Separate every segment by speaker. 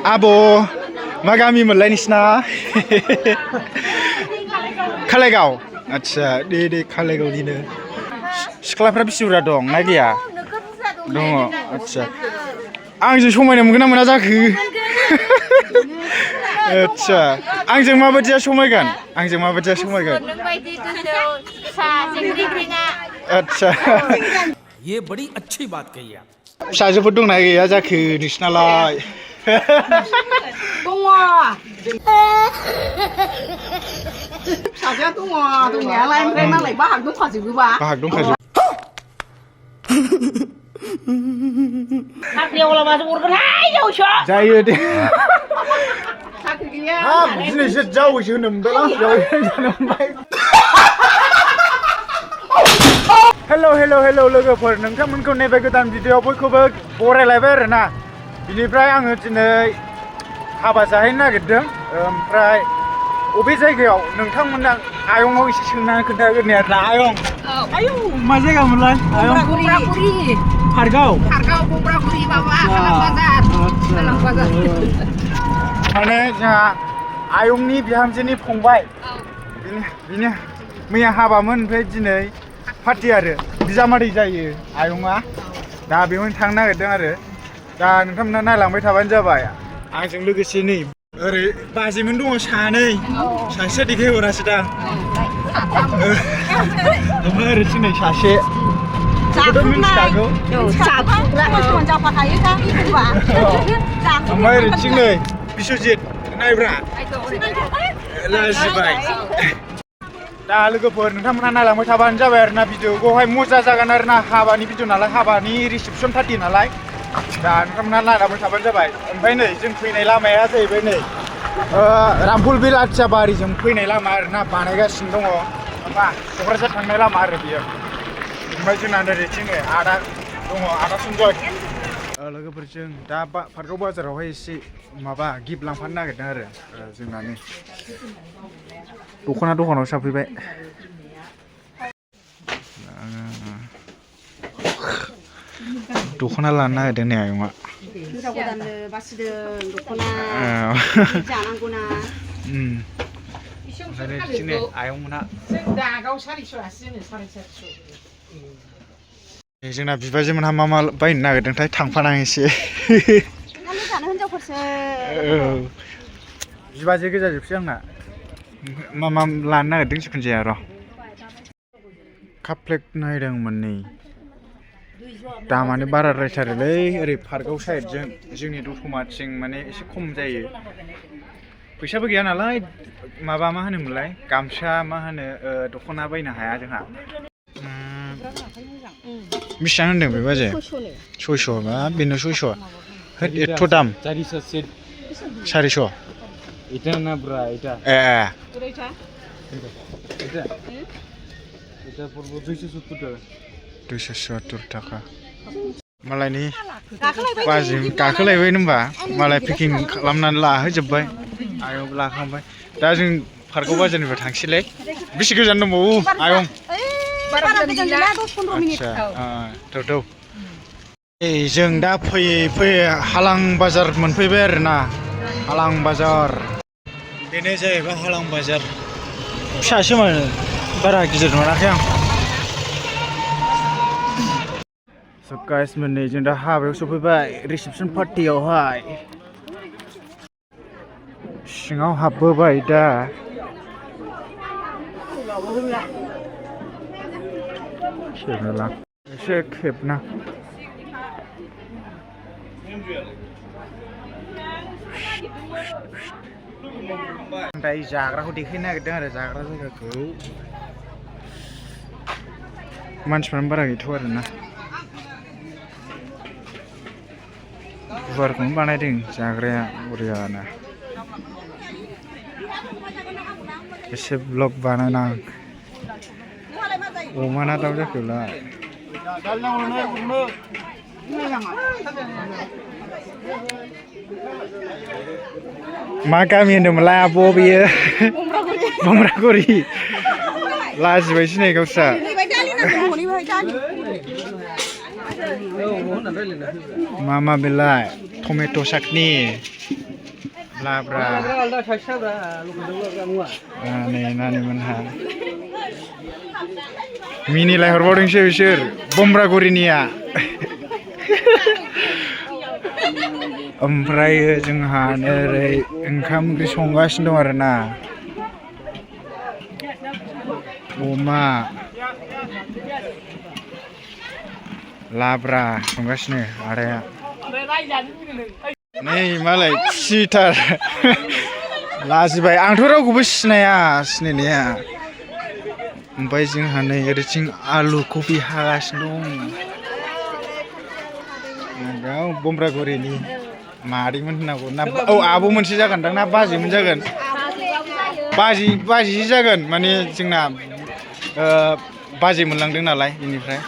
Speaker 1: आब' मा गामिमोनलाय नोंसिना खालायगाव आदसा दे खालायगावनिनो सिख्लाफ्रा बेसे बुरजा दं ना गैया दङ आदसा आंजों समायनो मोनगोन ना मोना जाखो आदसा आंजों माबायदिया समायगोन आदसा
Speaker 2: ये बड़ी अच्छी बात कही आप
Speaker 1: फिसाजोफोर दंना गैया जाखो नोंसिनालाय
Speaker 3: दङ फिसाजोआ दङ दंनायालाय ओमफ्राय मालाय बाहाग दंखाजोबोबा
Speaker 1: बाहाग दंखाजोबो
Speaker 3: साख्रियाव लामाजों हरगोनहाय जौसो
Speaker 1: जायो दे
Speaker 3: साख्रि गैया
Speaker 1: हाब दिनैसो जावैसो होनो मोनबायलां जावैसो जानो मोनबाय हेल' लोगोफोर नोंथांमोनखौ नैबे गोदान भिडिअ'आव बयखौबो बरायलायबाय आरोना बिनिफ्राय आङो दिनै हाबा जाहैनो नागिरदों ओमफ्राय अबे जायगायाव नोंथांमोना आयंनाव एसे सोंनानै खोन्थागोरनि आरोना आयं मा जायगामोनलाय आयं
Speaker 3: गंब्रागुरि
Speaker 1: हारगाव
Speaker 3: गंब्रागुरि माबा हालां बाजार
Speaker 1: माने जोंहा आयंनि बिहामजोनि फंबाय बिनि मैया हाबामोन ओमफ्राय दिनै पार्टि आरो बिजामादै जायो आयंआ दा बेवहायनो थांनो नागिरदों आरो दा नोंथांमोना नायलांबाय थाबानो जाबाय आंजों लोगोसे नै ओरै बाजैमोन दङ सासे देखायहरासै दां ओमफ्राय ओरैथिं नै सासे बेखौथ' मिन्थिखागौ ओमफ्राय ओरैथिं नै बिश्वजित नायब्रा लाजिबाय दा लोगोफोर नोंथांमोना नायलांबाय थाबानो जाबाय आरोना भिडिअखौहाय मजा जागोन आरोना हाबानि भिडिअ नालाय हाबानि रिसेपसन पार्टि नालाय दा नोंथांमोना नायलांबाय थाबानो जाबाय ओमफ्राय नै जों फैनाय लामाया जाहैबाय नै रामफल बिल आथियाबारिजों फैनाय लामा आरोना बानायगासिनो दङ माबा क'क्राझार थांनाय लामा आरो बियो ओमफ्राय जोंना ओरैथिं नै आदा दङ आदा सनजय लोगोफोरजों दा पार्कआव बाजारावहाय एसे माबा गिफ्ट लांफानो नागिरदों आरो जोंना नै दखानाव सफैबाय दख'ना लानो नागिरदों नै आयंआ
Speaker 3: हिनजाव गोदाननो बासिदों दख'ना जानांगौना
Speaker 1: ओमफ्राय बिदिनो आयंमोनहा
Speaker 3: जों दागाव 400 जोंनो 450
Speaker 1: जोंना बिबाजैमोनहा मा बायनो नागिरदोंथाय थांफानां एसे
Speaker 3: जानो हिनजावफोरसो
Speaker 1: बिबाजै गोजाजोबसै आंना मा लानो नागिरदों जिखुनु जाया र' काप प्लेट नायदोंमोन नै दामानो बाराद्रायथारोलै ओरै पार्कआव साइडजों जोंनि दतमाथिं माने एसे खम जायो फैसाबो गैया नालाय माबा मा होनोमोनलाय गामसा मा होनो दख'ना बायनो हाया जोंहा बेसेबां होनदों बे बाजै 600 बा बेनो 600 होद एथ' दाम 400
Speaker 2: এটা না ব্রা এটা এটা পড়বো
Speaker 1: 270 টাকা मालायनि बाजै गाखोलायबाय होनबा मालाय पेकिं खालामनानै लाहोजोब्बाय आयंबो लाखांबाय दा जों पार्कआव बाजारनिफ्राय थांसैलाय बेसे गोजान दंबावो आयं आदसा जों दा फैयै हालां बाजार मोनफैबाय आरोना हालां बाजार बेनो जाहैबाय हालां बाजार फिसासो माने बारा गिदिर मोनाखै आं गाइस मोननै जों दा हाबायाव सफैबाय रिसेपसन पार्टियावहाय सिङाव हाबबोबाय दा खेबना एसे खेबना दाय जाग्राखौ देखायनो नागिरदों आरो जाग्रा जायगाखौ मानसिफ्रानो बारा गैथ'आ आरोना गुवारखौनो बानायदों जाग्राया बरियानो एसे ब्लग बानायना अमा ना दाउ जाखोलाय मा गामि होनदोंमोनलाय आब' बेयो बमब्रागुरि लाजिबायसो नै गावस्रा मा बेलाय टमेट' चाटनि लाब्रा नै नानिमोनहा मिनिलाय हरबावदोंसो बिसोर बमब्रागुरिनिया ओमफ्राय जोंहा ओरै ओंखाम ओंख्रि संगासिनो दं आरोना अमा लाब्रा संगासिनो आदाया नै मालाय खुसिथार लाजिबाय आंथ' रावखौबो सिनाया सिनायनाया ओमफ्राय जोंहा नै ओरैथिं आलु कबि हागासिनो दं बमब्रागुरिनि मादैमोन होननांगौ ना औ आब' मोनसे जागोनदां ना बाजैमोन जागोन बाजै जागोन माने जोंना बाजै मोनलांदों नालाय बेनिफ्राय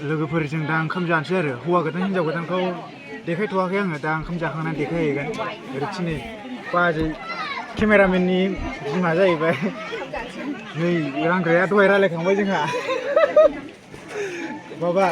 Speaker 1: लोगोफोरजों दा ओंखाम जानोसै आरो हौवा गोदान हिनजाव गोदानखौ देखायथ'वाखै आङो दा ओंखाम जाखांनानै देखायहैगोन ओरैथिं बाजै केमेरामेननि बिमा जाहैबाय नै रांग्राया दहाय रायलायखांबाय जोंहा माबा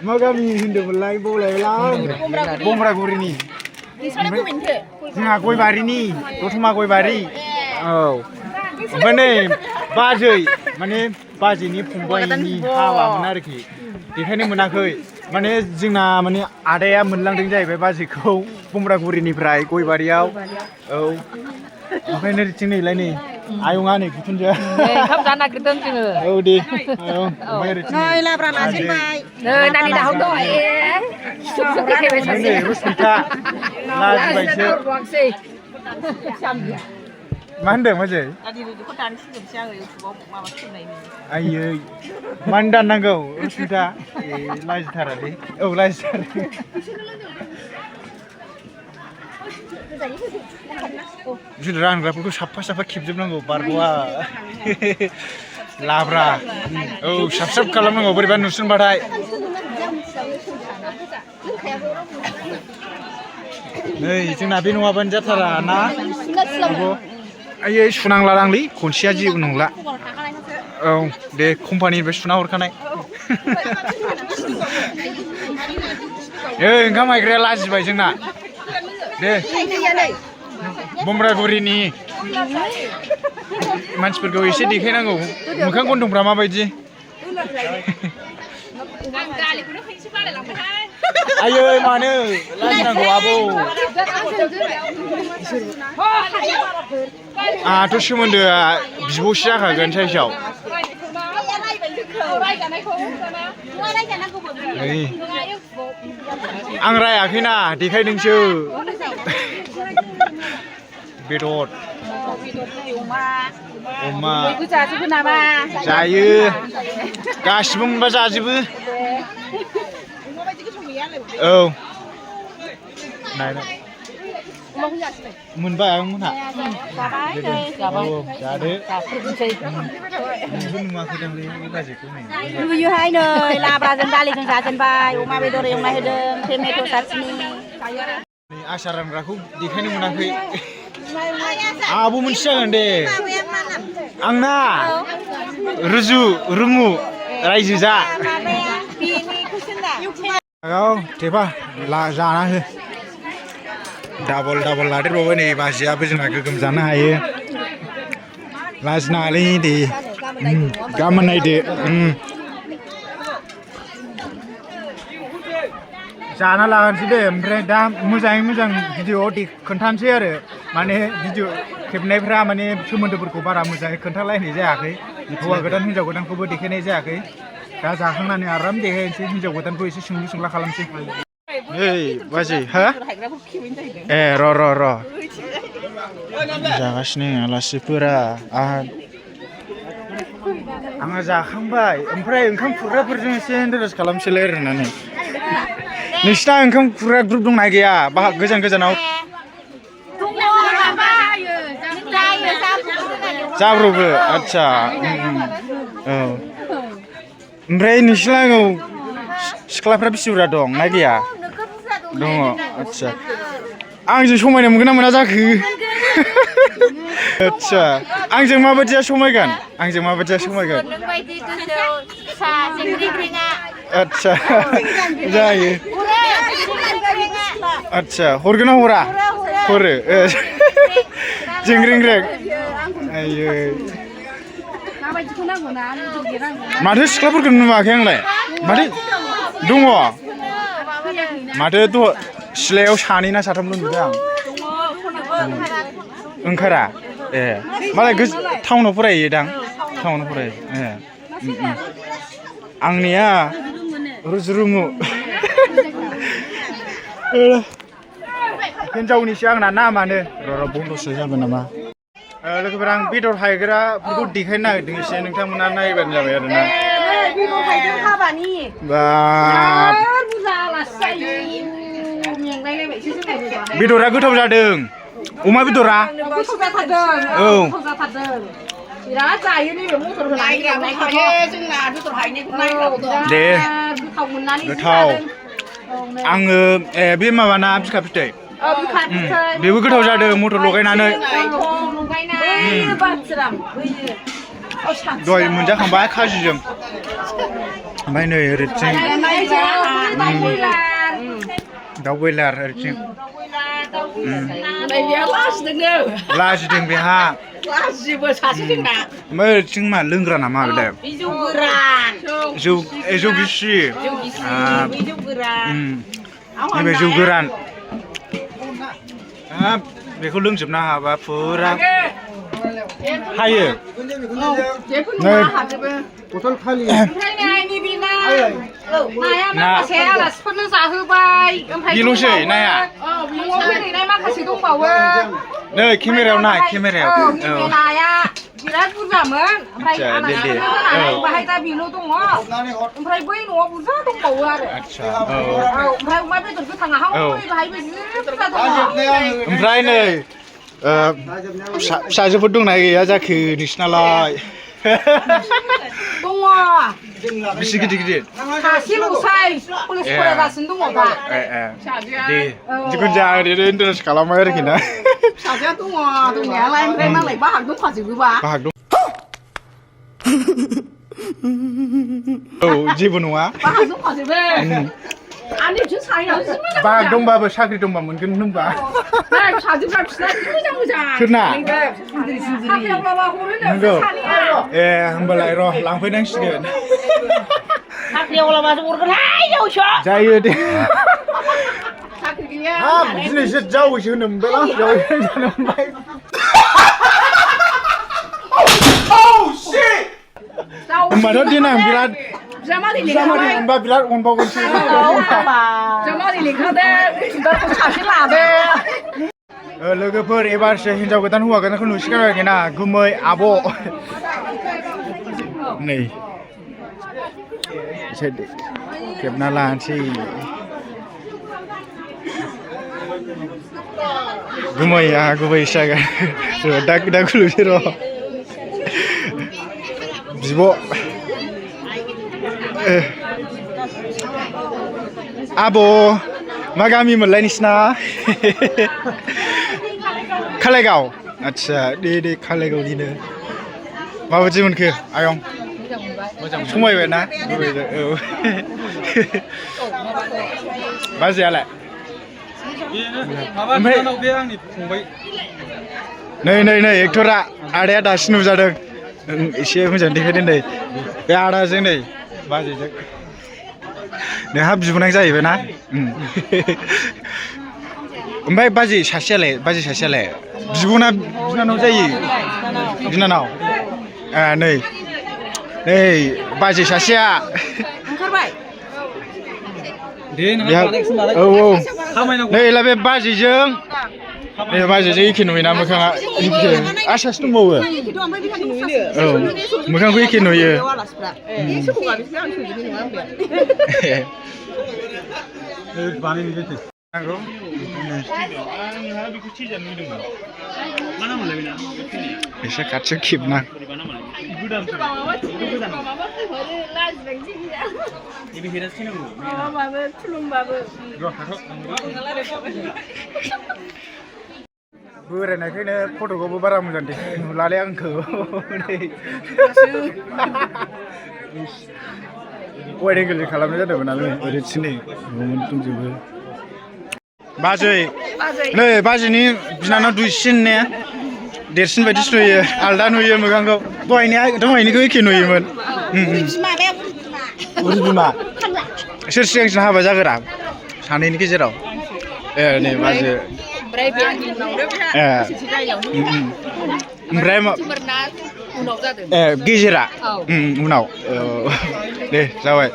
Speaker 1: मा गामि होन्दोंमोनलाय बावलायलां बमब्रागुरिनि जोंहा गयबारिनि दतमा गयबारि औ ओमफ्राय नै बाजै माने बाजैनि फंबायनि हाबामोन आरोखि बेखायनो मोनाखै माने जोंना माने आदाया मोनलांदों जाहैबाय बाजैखौ बमब्रागुरिनिफ्राय गयबारियाव औ ओमफ्राय नैथिं नैलाय नै आयंआ नै बिखुनजोआ
Speaker 4: ओंखाम जानो नागिरदों जोङो
Speaker 1: औ दे आयं ओमफ्राय ओरैथिं
Speaker 3: नै लाब्रा लाजेनबाय
Speaker 4: नै नानि दाहाव दं
Speaker 1: नै रसमिता लाजिबायसो मा होनदों बाजै आयै मानो दाननांगौ रसमिता लाजिथारालै औ लाजिथार बिसोर रानग्राफोरखौ साफा खेबजोबनांगौ बारग'आ लाब्रा औ साब खालामनांगौ बोरैबा नुसनबाथाय नै जोंना बे नङाबानो जाथारा ना आयै सुनांलादांलै खनसेया जेबो नंला औ दे कम्पानिनिफ्राय सुना हरखानाय ओंखाम माइग्राया लाजिबाय जोंना दे बमब्रागुरिनि मानसिफोरखौ एसे देखायनांगौ मोखां गन्थंफ्रा माबायदि आयै मानो लाजिनांगौ आब' आंहाथ' सोमोन्दोआ बिब'सो जाखागोन साइसआव आं रायाखैना देखायदोंसो बेदर अमा जायो गासिबो मोनबा जाजोबो औ नायना मोनबाय आंमोनहा जादो नुवाखैदांलै बाजैखौ
Speaker 3: लुबैयोहाय नै लाब्राजों दालिजों जाजेनबाय अमा बेदर एवना होदों टमेट' साटनि
Speaker 1: आसार रानग्राखौ देखायनो मोनाखै आब' मोनसे जागोन दे आंना रुमु रायजो जा औ थेफा जाना हो डाबल लादेरबावबाय नै बाजैयाबो जोंना गोगोम जानो हायो लाजिनाङालै दे गाबोन नायदो जाना लागानोसै दे ओमफ्राय दा मोजाङै मोजां भिडिअ'आव खोन्थानोसै आरो माने भिडिअ' खेबनायफ्रा माने सोमोन्दोफोरखौ बारा मोजाङै खोन्थालायनाय जायाखै हौवा गोदान हिनजाव गोदानखौबो देखायनाय जायाखै दा जाखांनानै आराम देखायनोसै हिनजाव गोदानखौ एसे सोंलु सोंला खालामसै ओइ बाजै हा ए र' जागासिनो आलासिफोरा आंहा जाखांबाय ओमफ्राय ओंखाम खुरग्राफोरजों एसे इन्टारेस्ट खालामसैलाय ओरैनानै नोंसिना ओंखाम खुरग्रा ग्रुप दंना गैया गोजानाव जाब्रबो आदसा औ ओमफ्राय नोंसिना सिख्लाफ्रा बेसे बुरजा दं ना गैया दङ आदसा आंजों समायनो मोनगोन ना मोना जाखो आदसा आंजों माबायदिया समायगोन आदसा जायो आदसा हरगोन ना हरा हरो जिंग्रिंग्रें आयै
Speaker 3: माबायदिखौ नांगौना
Speaker 1: माथो सिख्लाफोरखौ नुवाखै आंलाय माथो दङ माथो सिलायाव सानै ना साथामल' नुदों आं ओंखारा ए मालाय टाउनाव फरायहैयोदां टाउनाव फरायो ए आंनिया रुजुरुमु हिनजावनिसो आंना नामानो र' बन्दसो जाबाय नामा लोगोफोर आं बेदर हायग्राफोरखौ देखायनो नागिरदों एसे नोंथांमोना नायबानो जाबाय आरोना बेदरा गोथाव जादों अमा बेदरा औ
Speaker 3: बिराद जायो नैबे मटर होनानै जोंना बेदर हायनायखौ
Speaker 1: दे
Speaker 3: गोथाव मोननानै
Speaker 1: गोथाव आङो बे माबाना बिखा फिथाइ बेबो गोथाव जादों मटर लगायनानै दहाय मोनजाखांबाय खाजिजों ओमफ्राय नै ओरैथिं दाउ बयलार ओरैथिं लाजिदों बेहा ओमफ्राय ओरैथिं मा लोंग्रा नामा बेलाय जौ गिसि नैबे जौ गोरान बेखौ लोंजोबनो हाबा फुरा हायो नै बथल खालि
Speaker 3: नाया माखासे आलासिफोरनो जाहोबाय
Speaker 1: बेल'सै नाया
Speaker 3: न'आव फैनाय माखासे दंबावो
Speaker 1: नै केमेरायाव नाय केमेरायाव
Speaker 3: नाया बिराद बुरजामोन ओमफ्राय बाहाय दा बेल' दङ ओमफ्राय बै न'आव बुरजा दंबावो आरो ओमफ्राय अमा बेदर गोथाङा बाहायबो जि बुरजा दङ
Speaker 1: ओमफ्राय नै फिसाजोफोर दंना गैया जाखो नोंसिनालाय
Speaker 3: दङ
Speaker 1: बेसे गिदिर गिदिर
Speaker 3: सासेल'सै कलेज फरायगासिनो दङ दा
Speaker 1: दे जिखुनु जाया ओरैनो इन्टारेस्ट खालामबाय आरोखि ना
Speaker 3: फिसाजोआ दङ दंनायालाय ओमफ्राय मालाय बाहाग दंखाजोबोबा
Speaker 1: बाहाग दं औ जेबो नङा
Speaker 3: बाहाग दंखाजोबो
Speaker 1: बाहाग दंबाबो साख्रि दंबा मोनगोन होनबा
Speaker 3: फिसाजोफ्रा बिसिना मोजां मोजां
Speaker 1: सोरना
Speaker 3: नंगौ
Speaker 1: ए होमबालाय र' लांफैनांसिगोन
Speaker 3: साख्रियावलाबासो हरगोनहाय जौसो
Speaker 1: जायो दे
Speaker 3: साख्रि गैया
Speaker 1: दिनैसो जावैसो होनो मोनबाय जावैसो जानो मोनबाय होमबाथ' देनां बिराद
Speaker 3: बिजामादै
Speaker 1: मोनबा बिराद अनबावगोनसो
Speaker 3: बिजामादै लेंखादों सासे लादो
Speaker 1: लोगोफोर एबारसो हिनजाव गोदान हौवा गोदानखौ नुसिगोन आरोखि ना गुमै आब' नै एसे खेबना लानोसै गुमै आंहा गुबै जागोन दा खुलुमसै र' बिब' आब' मा गामि मोनलाय नोंसिना खालायगाव आदसा दे खालायगावनिनो माबायदि मोनखो आयं समायबाय ना औ बाजैयालाय नै एक्टरा आदाया दासो नुजादों एसे मोजां देखायदों नै बे आदाजों नै बाजैजों नोंहा बिबोनां जाहैबाय ना ओमफ्राय बाजै सासेयालाय बिब'ना बिनानाव जायो बिनानाव नै बाजै सासेया औ नै ला बे बाजैजों एखे नुयोना मोखाङा आसासो दंबावो औ मोखांखौ एखे नुयो एसे खाथियाव खेबना बोरायनायखायनो फट'खौबो बारा मोजां नुलालै आंखौ वाइड एंगेल खालामनाय जादोंमोन नालाय ओरैथिं नै दंजोबो बाजै नै बाजैनि बिनानाव दुइसिन ने देरसिन बायदिसो नुयो आलदा नुयो मोखांखौ दहायनिखौ एखे नुयोमोन बुरि बिमा सोर सिगांसिन हाबा जागोरा सानैनि गेजेराव नै बाजै ओमफ्राय गेजेरा उनाव दे जाबाय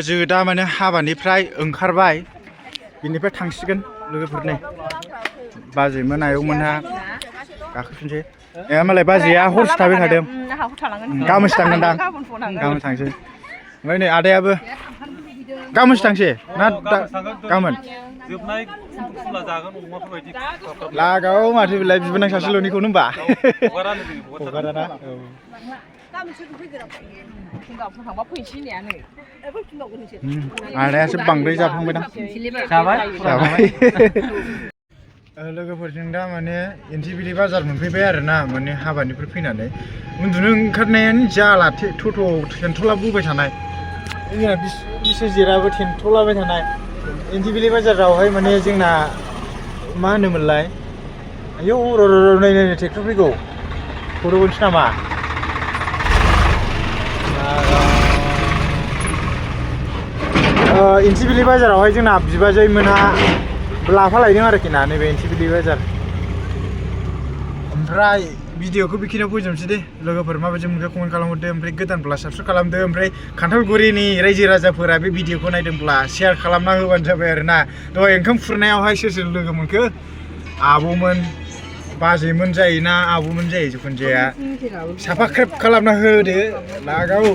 Speaker 1: जोङो दा माने हाबानिफ्राय ओंखारबाय बिनिफ्राय थांसिगोन लोगोफोरनि बाजैमोन आयंमोनहा गाखोफिनसै मालाय बाजैया हरसे थाबाय थादों गाबोनसो थांगोनदां गाबोन थांसै ओमफ्राय नै आदायाबो गाबोनसो थांसै ना गाबोन लागाव माथो बेलाय बिबोनां सासेल'निखौनो होनबा हगाराना आदायासो बांद्राय जाफ्लांबायदां जाबाय लोगोफोरजों दा माने एनटिबिलि बाजार मोनफैबाय आरोना माने हाबानिफ्राय फैनानै उन्दुनो ओंखारनायानो जाला थथ' थेन्थ'ला बोबाय थानाय जोंना बिसोजिराबो थेन्थ'लाबाय थानाय एनटिबिलि बाजारावहाय माने जोंना मा होनोमोनलाय आयौ र' नायनो ट्रेक्टर फैगौ खर'बोनसै नामा एनटिबिलि बाजारावहाय जोंना बिबाजै मोनहा लाफा लायदों आरोखि ना नैबे एनटिबिलि बाजार ओमफ्राय भिडिअखौ बेखिनियाव फोजोबनोसै दे लोगोफोर माबायदि मोनखो कमेन्ट खालामहरदो ओमफ्राय गोदानब्ला साबस्क्राइब खालामदो ओमफ्राय खान्थालगुरिनि रायजो राजाफोरा बे भिडिअखौ नायदोंब्ला शेयार खालामना होबानो जाबाय आरोना दहाय ओंखाम खुरनायावहाय सोर सोर लोगो मोनखो आब'मोन बाजैमोन जायोना आब'मोन जायो जिखुनु जाया साबस्क्राइब खालामना होदो लागाव